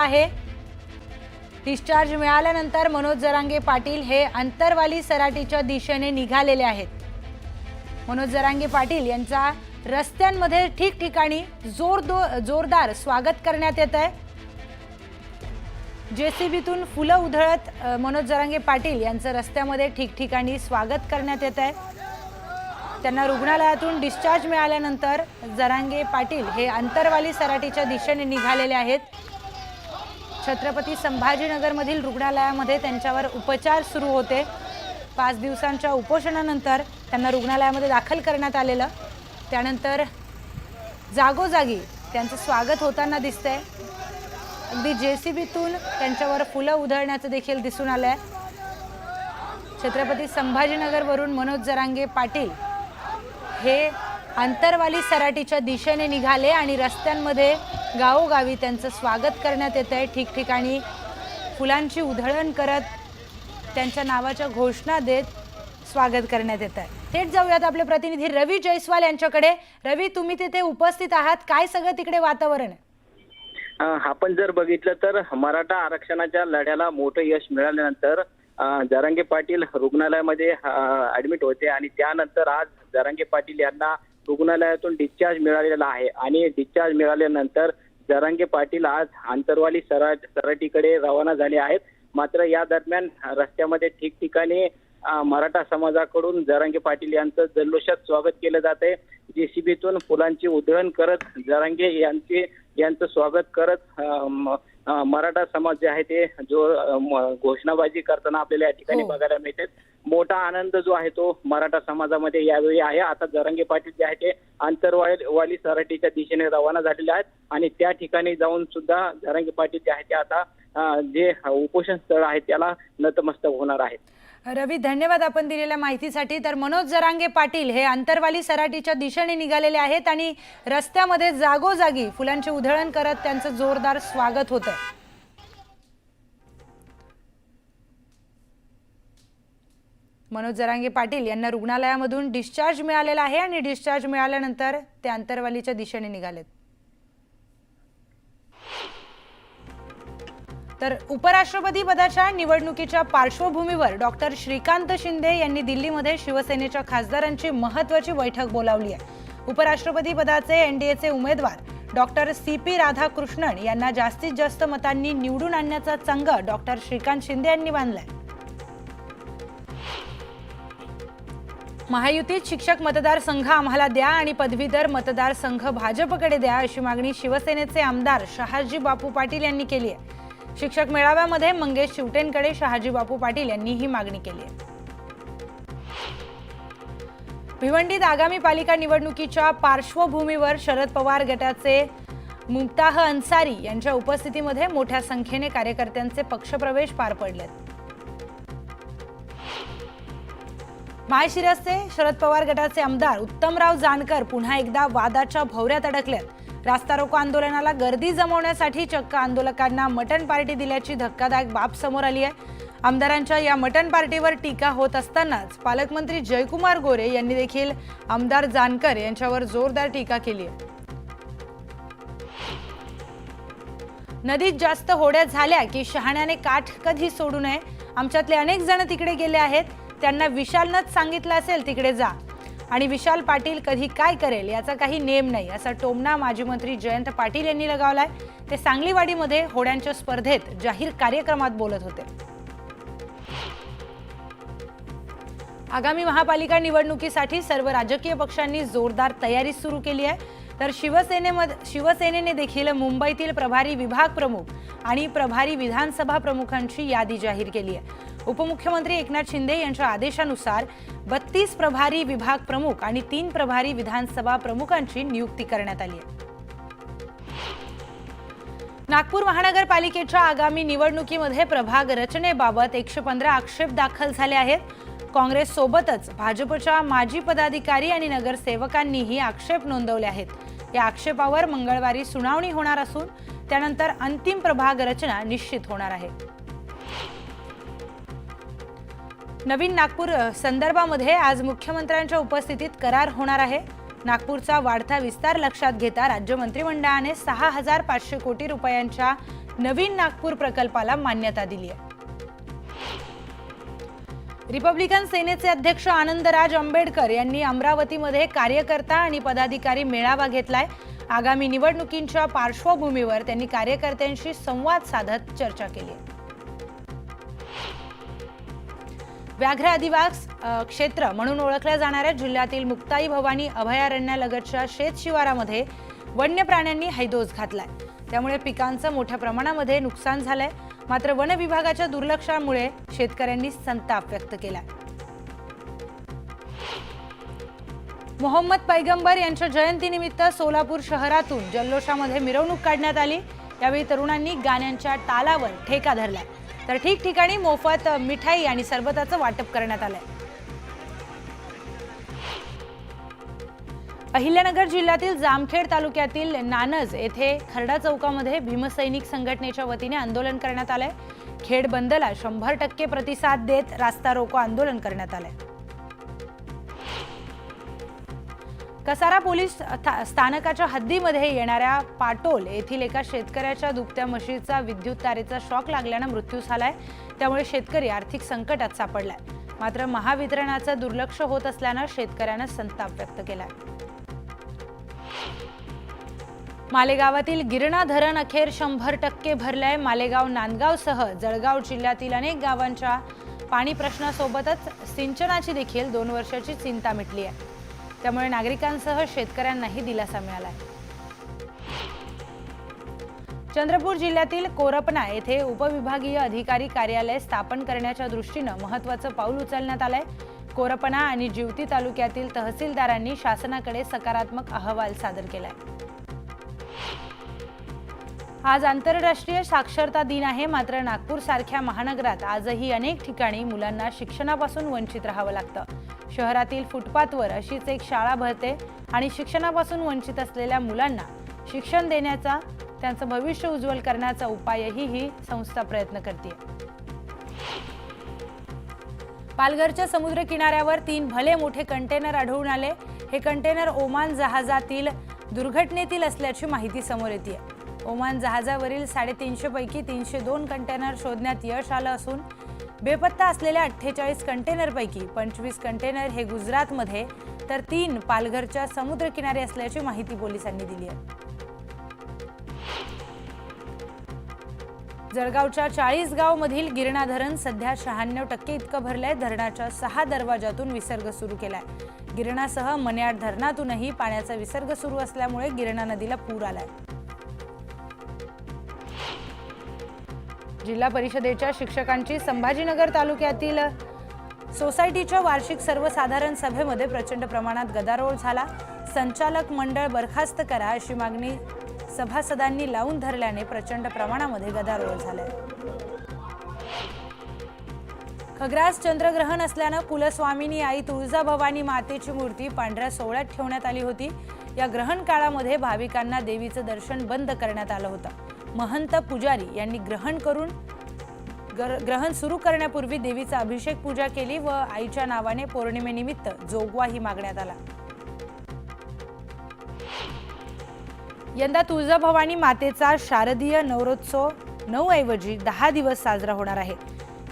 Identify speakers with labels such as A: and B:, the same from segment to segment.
A: आहे। डिस्चार्ज मिळाल्यानंतर मनोज जरांगे पाटील हे अंतरवाली सराटीच्या दिशेने निघालेले आहेत। मनोज जरांगे पाटील यांचा रस्त्यांमध्ये ठिकठिकाणी जोरदार स्वागत करण्यात येत आहे। जेसीबीतून फुलं उधळत मनोज जरांगे पाटील यांचं रस्त्यामध्ये ठिकठिकाणी स्वागत करण्यात येत आहे। त्यांना रुग्णालयातून डिस्चार्ज मिळाल्यानंतर जरांगे पाटील हे अंतरवाली सराटीच्या दिशेने निघालेले आहेत। छत्रपती संभाजीनगरमधील रुग्णालयामध्ये त्यांच्यावर उपचार सुरू होते। 5 दिवसांच्या उपोषणानंतर त्यांना रुग्णालयामध्ये दाखल करण्यात आलेलं। त्यानंतर जागोजागी त्यांचं स्वागत होताना दिसतंय। अगदी जेसीबीतून त्यांच्यावर फुलं उधळण्याचं देखील दिसून आलंय। छत्रपती संभाजीनगरवरून मनोज जरांगे पाटील हे अंतरवाली सराटीच्या दिशेने निघाले आणि रस्त्यांमध्ये गावोगावी त्यांचं स्वागत करण्यात येत आहे। ठिकठिकाणी फुलांची उधळण करत त्यांच्या नावाच्या घोषणा देत स्वागत करण्यात येत आहे। थेट जाऊयात आपले प्रतिनिधी रवी जयस्वाल यांच्याकडे। रवी, तुम्ही तिथे उपस्थित आहात, काय सगळं तिकडे वातावरण आहे?
B: आपण जर बघितलं तर मराठा आरक्षणाच्या लढ्याला मोठं यश मिळाल्यानंतर जरांगे पाटील रुग्णालयामध्ये ऍडमिट होते आणि त्यानंतर आज जरांगे पाटील यांना रुग्णालयातून डिस्चार्ज मिळालेला आहे आणि डिस्चार्ज मिळाल्यानंतर जरांगे पाटील आज अंतरवाली सराटीकडे रवाना झाले आहेत। मात्र या दरम्यान रस्त्यामध्ये ठिकठिकाणी मराठा समाजाकडून जरांगे पाटील यांचं जल्लोषात स्वागत केलं जात आहे। जेसीबीतून फुलांची उधळण करत जरांगे यांचं स्वागत करत मराठा समाज जे आहे ते जो घोषणाबाजी करताना आपल्याला या ठिकाणी बघायला मिळते। मोठा आनंद जो आहे तो मराठा समाजामध्ये यावेळी आहे। आता जरांगे पाटील जे आहे ते अंतरवाली सराटीच्या दिशेने रवाना झालेले आहेत आणि त्या ठिकाणी जाऊन सुद्धा जरांगे पाटील जे आहे ते आता जे उपोषण स्थळ आहे त्याला नतमस्तक होणार आहेत।
A: रवी, धन्यवाद आपण दिलेल्या माहितीसाठी। तर मनोज जरांगे पाटील हे अंतरवाली सराटीच्या दिशेने निघालेले आहेत आणि रस्त्यामध्ये जागोजागी फुलांची उधळण करत त्यांचं जोरदार स्वागत होत आहे। मनोज जरांगे पाटील यांना रुग्णालयामधून डिस्चार्ज मिळालेला आहे आणि डिस्चार्ज मिळाल्यानंतर ते अंतरवालीच्या दिशेने निघालेत। तर उपराष्ट्रपती पदाच्या निवडणुकीच्या पार्श्वभूमीवर डॉक्टर श्रीकांत शिंदे यांनी दिल्लीमध्ये शिवसेनेच्या खासदारांची महत्त्वाची बैठक बोलावली आहे। उपराष्ट्रपती पदाचे एनडीएचे उमेदवार डॉक्टर CP राधाकृष्णन यांना जास्तीत जास्त मतांनी निवडून आणण्याचा चंग डॉक्टर श्रीकांत शिंदे यांनी बांधलाय। महायुतीत शिक्षक मतदारसंघ आम्हाला द्या आणि पदवीधर मतदारसंघ भाजपकडे द्या अशी मागणी शिवसेनेचे आमदार शहाजी बापू पाटील यांनी केली आहे। शिक्षक मेळाव्यामध्ये मंगेश चिवटेंकडे शहाजी बापू पाटील यांनी ही मागणी केली आहे। भिवंडीत आगामी पालिका निवडणुकीच्या पार्श्वभूमीवर शरद पवार गटाचे मुमताह अन्सारी यांच्या उपस्थितीमध्ये मोठ्या संख्येने कार्यकर्त्यांचे पक्षप्रवेश पार पडलेत। माळशिरसचे शरद पवार गटाचे आमदार उत्तमराव जानकर पुन्हा एकदा वादाच्या भोवऱ्यात अडकलेत। रास्ता रोको आंदोलनाला गर्दी जमवण्यासाठी चक्क आंदोलकांना मटण पार्टी दिल्याची धक्कादायक बाब समोर आली आहे। आमदारांच्या या मटण पार्टीवर टीका होत असतानाच पालकमंत्री जयकुमार गोरे यांनी देखील आमदार जानकर यांच्यावर जोरदार टीका केली आहे। नदीत जास्त होड्या झाल्या की शहाण्याने काठ कधी सोडू नये। आमच्यातले अनेक जण तिकडे गेले आहेत, त्यांना विशालनंच सांगितलं असेल तिकडे जा आणि विशाल पाटील कधी काय करेल याचा काही नेम नाही असा टोमणा माजी मंत्री जयंत पाटील यांनी लगावलाय। ते सांगलीवाडीमध्ये होड्यांच्या स्पर्धेत जाहीर कार्यक्रमात बोलत होते। आगामी महापालिका निवडणुकीसाठी सर्व राजकीय पक्षांनी जोरदार तयारी सुरू केली आहे। तर शिवसेनेने देखील मुंबईतील प्रभारी विभाग प्रमुख आणि प्रभारी विधानसभा प्रमुखांची यादी जाहीर केली आहे। उपमुख्यमंत्री एकनाथ शिंदे यांच्या आदेशानुसार 32 प्रभारी विभाग प्रमुख आणि 3 प्रभारी विधानसभा प्रमुखांची नियुक्ती करण्यात आली आहे। नागपूर महानगरपालिकेच्या आगामी निवडणुकीमध्ये प्रभाग रचनेबाबत 115 आक्षेप दाखल झाले आहेत। काँग्रेस सोबतच भाजपच्या माजी पदाधिकारी आणि नगरसेवकांनीही आक्षेप नोंदवले आहेत। या आक्षेपावर मंगळवारी सुनावणी होणार असून त्यानंतर अंतिम प्रभाग रचना निश्चित होणार आहे। नवीन नागपूर संदर्भामध्ये आज मुख्यमंत्र्यांच्या उपस्थितीत करार होणार आहे। नागपूरचा वाढता विस्तार लक्षात घेता राज्य मंत्रिमंडळाने 6500 कोटी रुपयांच्या नवीन नागपूर प्रकल्पाला मान्यता दिली आहे. रिपब्लिकन सेनेचे अध्यक्ष आनंदराज आंबेडकर यांनी अमरावतीमध्ये कार्यकर्ता आणि पदाधिकारी मेळावा घेतलाय. आगामी निवडणुकींच्या पार्श्वभूमीवर त्यांनी कार्यकर्त्यांशी संवाद साधत चर्चा केली. व्याघ्र अधिवास क्षेत्र म्हणून ओळखल्या जाणाऱ्या जिल्ह्यातील मुक्ताई भवानी अभयारण्यालगतच्या शेत शिवारामध्ये वन्य प्राण्यांनी हैदोस घातलाय. त्यामुळे पिकांचं मोठ्या प्रमाणामध्ये नुकसान झालंय. मात्र वन विभागाच्या दुर्लक्षामुळे शेतकऱ्यांनी संताप व्यक्त केला. मोहम्मद पैगंबर यांच्या जयंतीनिमित्त सोलापूर शहरातून जल्लोषामध्ये मिरवणूक काढण्यात आली. यावेळी तरुणांनी गाण्यांच्या तालावर ठेका धरलाय, तर ठिकठिकाणी मोफत मिठाई आणि सरबताचं वाटप करण्यात आलंय. अहिल्यानगर जिल्ह्यातील जामखेड तालुक्यातील नानज येथे खर्डा चौकामध्ये भीमसैनिक संघटनेच्या वतीने आंदोलन करण्यात आलंय. खेड बंदला 100% प्रतिसाद देत रास्ता रोको आंदोलन करण्यात आलंय. कसारा पोलीस स्थानकाच्या हद्दीमध्ये येणाऱ्या पाटोल येथील एका शेतकऱ्याच्या दुभत्या म्हशीचा विद्युत तारेचा शॉक लागल्यानं मृत्यू झालाय. त्यामुळे शेतकरी आर्थिक संकटात सापडलाय. मात्र महावितरणाचं दुर्लक्ष होत असल्यानं शेतकऱ्यांना संताप व्यक्त केलाय. मालेगावातील गिरणा धरण अखेर 100% भरलंय. मालेगाव, नांदगावसह जळगाव जिल्ह्यातील अनेक गावांच्या पाणी प्रश्नासोबतच सिंचनाची देखील 2 वर्षाची चिंता मिटली आहे. त्यामुळे नागरिकांसह शेतकऱ्यांनाही दिलासा मिळाला. चंद्रपूर जिल्ह्यातील कोरपना येथे उपविभागीय अधिकारी कार्यालय स्थापन करण्याच्या दृष्टीनं महत्त्वाचं पाऊल उचलण्यात आलंय. कोरपना आणि जिवती तालुक्यातील तहसीलदारांनी शासनाकडे सकारात्मक अहवाल सादर केलाय. आज आंतरराष्ट्रीय साक्षरता दिन आहे. मात्र नागपूर सारख्या महानगरात आजही अनेक ठिकाणी मुलांना शिक्षणापासून वंचित राहावं लागतं. शहरातील फुटपाथवर अशीच एक शाळा भरते आणि शिक्षणापासून वंचित असलेल्या मुलांना शिक्षण देण्याचा, त्यांचं भविष्य उज्ज्वल करण्याचा उपायही ही संस्था प्रयत्न करते. पालघरच्या समुद्र किनाऱ्यावर 3 भले मोठे कंटेनर आढळून आले. हे कंटेनर ओमान जहाजातील दुर्घटनेतील असल्याची माहिती समोर येते. ओमान जहाजावरील 350 पैकी 302 कंटेनर शोधण्यात यश आलं असून बेपत्ता असलेल्या 48 कंटेनरपैकी 25 कंटेनर हे गुजरातमध्ये तर 3 पालघरच्या समुद्रकिनारी असल्याची माहिती पोलिसांनी दिली आहे. जळगावच्या 40 मधील गिरणा धरण सध्या 96% इतकं भरलंय. धरणाच्या 6 दरवाजातून विसर्ग सुरू केलाय. गिरणासह मन्याड धरणातूनही पाण्याचा विसर्ग सुरू असल्यामुळे गिरणा नदीला पूर आलाय. जिल्हा परिषदेच्या शिक्षकांची संभाजीनगर तालुक्यातील सोसायटीच्या वार्षिक सर्वसाधारण सभेमध्ये प्रचंड प्रमाणात गदारोळ झाला. संचालक मंडळ बरखास्त करा अशी मागणी सभासदांनी लावून धरल्याने प्रचंड प्रमाणामध्ये गदारोळ झालाय. खग्रास चंद्रग्रहण असल्यानं कुलस्वामिनी आई तुळजाभवानी मातेची मूर्ती पांढऱ्या सोहळ्यात ठेवण्यात आली होती. या ग्रहण काळामध्ये भाविकांना देवीचं दर्शन बंद करण्यात आलं होतं. महंत पुजारी यांनी ग्रहण सुरू करण्यापूर्वी देवीचा अभिषेक पूजा केली व आईच्या नावाने पौर्णिमेनिमित्त जोगवाही मागण्यात आला. यंदा तुळजाभवानी मातेचा शारदीय नवरोत्सव 9 ऐवजी 10 दिवस साजरा होणार आहे.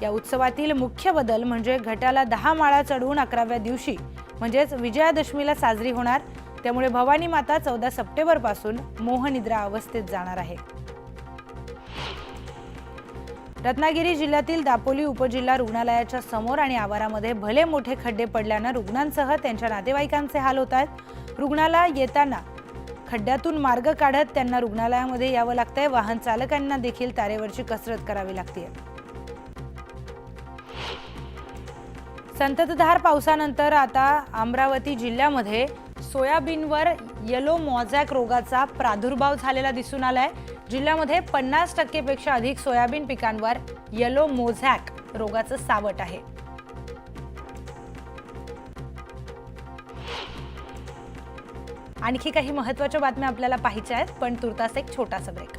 A: या उत्सवातील मुख्य बदल म्हणजे घटाला 10 माळा चढवून 11व्या दिवशी म्हणजेच विजयादशमीला साजरी होणार. त्यामुळे भवानी माता 14 सप्टेंबर पासून मोहनिद्रा अवस्थेत जाणार आहे. रत्नागिरी जिल्ह्यातील दापोली उपजिल्हा रुग्णालयाच्या समोर आणि आवारामध्ये भले मोठे खड्डे पडल्यानं रुग्णांसह त्यांच्या नातेवाईकांचे हाल होत आहेत. रुग्णाला येताना खड्ड्यातून मार्ग काढत त्यांना रुग्णालयामध्ये यावं लागतंय. वाहन चालकांना देखील तारेवरची कसरत करावी लागते. संततधार पावसानंतर आता अमरावती जिल्ह्यामध्ये सोयाबीनवर येलो मोझॅक रोगाचा प्रादुर्भाव झालेला दिसून आलाय. जिल्ह्यामध्ये 50% पेक्षा अधिक सोयाबीन पिकांवर येलो मोझॅक रोगाचं सावट आहे. आणखी काही महत्त्वाच्या बातम्या आपल्याला पाहायच्या आहेत, पण तुर्तास एक छोटासा ब्रेक.